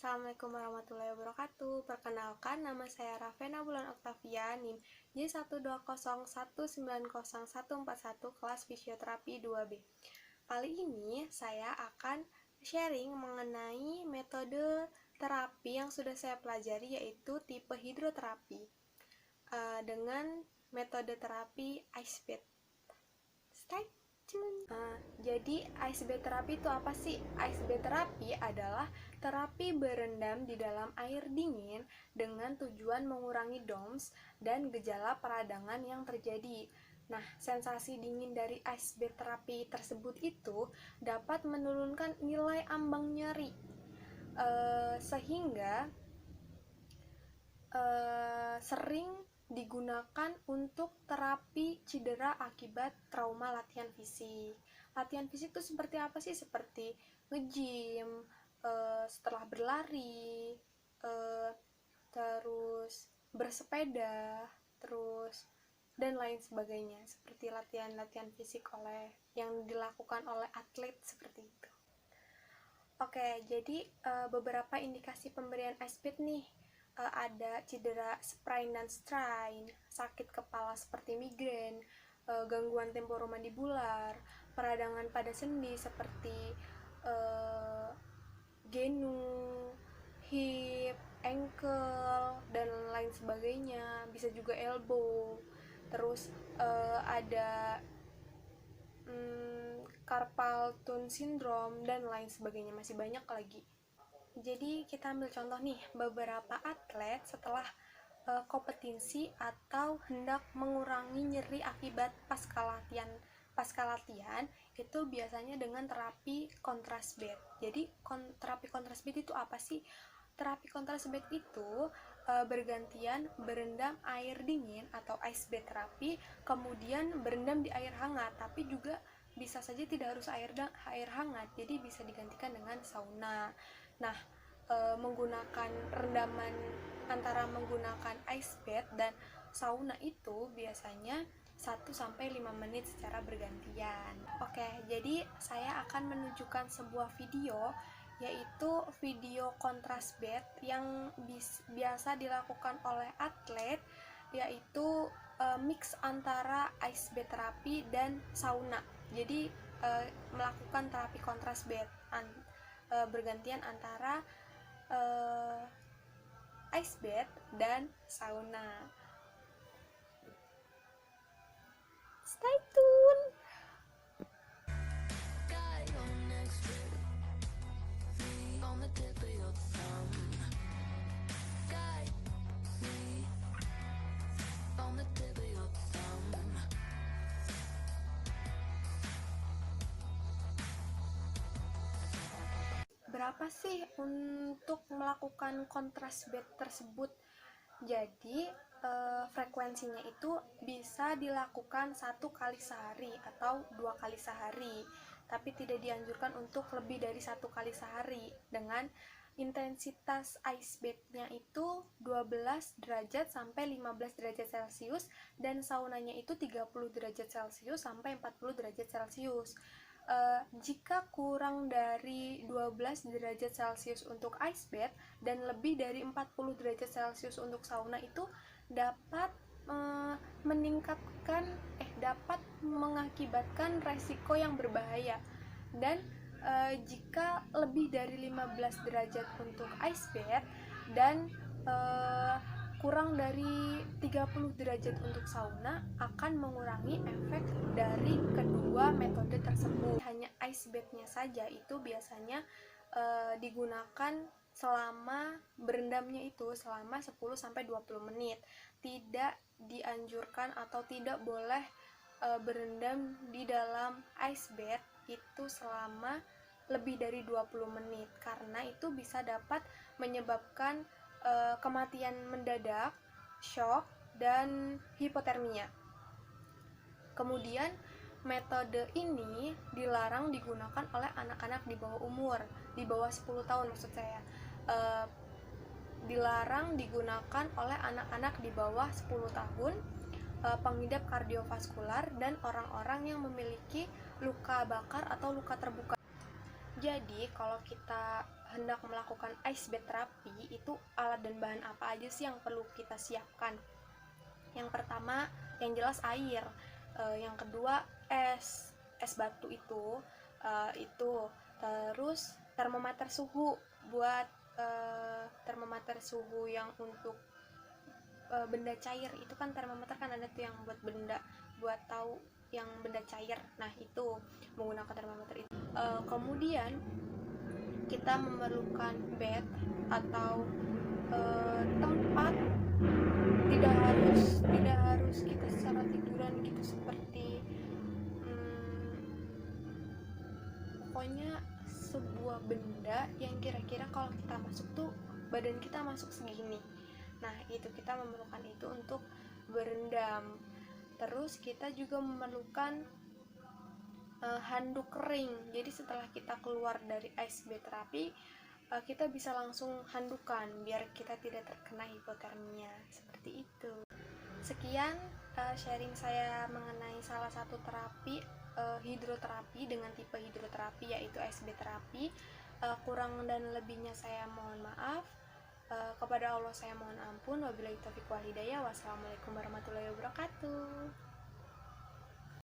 Assalamualaikum warahmatullahi wabarakatuh. Perkenalkan, nama saya Ravena Bulan Oktavia, NIM J120190141 kelas fisioterapi 2B. Kali ini saya akan sharing mengenai metode terapi yang sudah saya pelajari, yaitu tipe hidroterapi dengan metode terapi ice bath. Stay tune. Jadi ice bath terapi itu apa sih? Ice bath terapi adalah terapi berendam di dalam air dingin dengan tujuan mengurangi DOMS dan gejala peradangan yang terjadi. Nah, sensasi dingin dari ice bath terapi tersebut itu dapat menurunkan nilai ambang nyeri, sehingga sering digunakan untuk terapi cedera akibat trauma latihan fisik. Latihan fisik itu seperti apa sih? Seperti nge-gym, setelah berlari, terus bersepeda, terus dan lain sebagainya, seperti latihan-latihan fisik yang dilakukan oleh atlet seperti itu. Oke, jadi beberapa indikasi pemberian ice bath nih. Ada cedera sprain dan strain, sakit kepala seperti migrain, gangguan temporomandibular, peradangan pada sendi seperti genu, hip, ankle, dan lain sebagainya, bisa juga elbow. Terus ada carpal tunnel syndrome dan lain sebagainya, masih banyak lagi. Jadi kita ambil contoh nih, beberapa atlet setelah kompetisi atau hendak mengurangi nyeri akibat pasca latihan itu biasanya dengan terapi contrast bath. Jadi terapi contrast bath itu apa sih? Terapi contrast bath itu bergantian berendam air dingin atau ice bath terapi, kemudian berendam di air hangat, tapi juga bisa saja tidak harus air hangat, jadi bisa digantikan dengan sauna. Nah, menggunakan rendaman antara menggunakan ice bath dan sauna itu biasanya 1-5 menit secara bergantian. Oke, jadi saya akan menunjukkan sebuah video, yaitu video contrast bath yang biasa dilakukan oleh atlet, yaitu mix antara ice bath terapi dan sauna. Jadi melakukan terapi contrast bath bergantian antara ice bath dan sauna. Stay tune. Berapa sih untuk melakukan contrast bath tersebut? Jadi frekuensinya itu bisa dilakukan 1 kali sehari atau 2 kali sehari, tapi tidak dianjurkan untuk lebih dari 1 kali sehari, dengan intensitas ice bath-nya itu 12 derajat sampai 15 derajat Celcius dan saunanya itu 30 derajat Celcius sampai 40 derajat Celcius. Jika kurang dari 12 derajat Celcius untuk ice bath dan lebih dari 40 derajat Celcius untuk sauna itu dapat dapat mengakibatkan resiko yang berbahaya. Dan jika lebih dari 15 derajat untuk ice bath dan kurang dari 30 derajat untuk sauna akan mengurangi efek dari kedua metode tersebut. Hanya ice bath-nya saja itu biasanya digunakan selama berendamnya itu selama 10-20 menit. Tidak dianjurkan atau tidak boleh berendam di dalam ice bath itu selama lebih dari 20 menit, karena itu bisa dapat menyebabkan kematian mendadak, shock, dan hipotermia. Kemudian metode ini dilarang digunakan oleh anak-anak di bawah umur, di bawah 10 tahun maksud saya. Dilarang digunakan oleh anak-anak di bawah 10 tahun, pengidap kardiovaskular, dan orang-orang yang memiliki luka bakar atau luka terbuka. Jadi kalau kita hendak melakukan ice bath terapi, itu alat dan bahan apa aja sih yang perlu kita siapkan? Yang pertama, yang jelas air. Yang kedua, es batu itu. Terus termometer suhu buat termometer suhu yang untuk benda cair. Itu kan termometer kan ada tuh yang buat benda, buat tahu yang benda cair. Nah, itu menggunakan termometer itu. Kemudian kita memerlukan bed atau tempat, tidak harus kita secara tiduran gitu, seperti pokoknya sebuah benda yang kira-kira kalau kita masuk tuh badan kita masuk segini. Nah, itu kita memerlukan itu untuk berendam. Terus kita juga memerlukan handuk kering. Jadi setelah kita keluar dari ice bath terapi, kita bisa langsung handukan biar kita tidak terkena hipotermia. Seperti itu. Sekian sharing saya mengenai salah satu terapi hidroterapi dengan tipe hidroterapi, yaitu ice bath terapi. Kurang dan lebihnya saya mohon maaf. Kepada Allah saya mohon ampun. Wabillahi taufiq wal hidayah. Wassalamualaikum warahmatullahi wabarakatuh.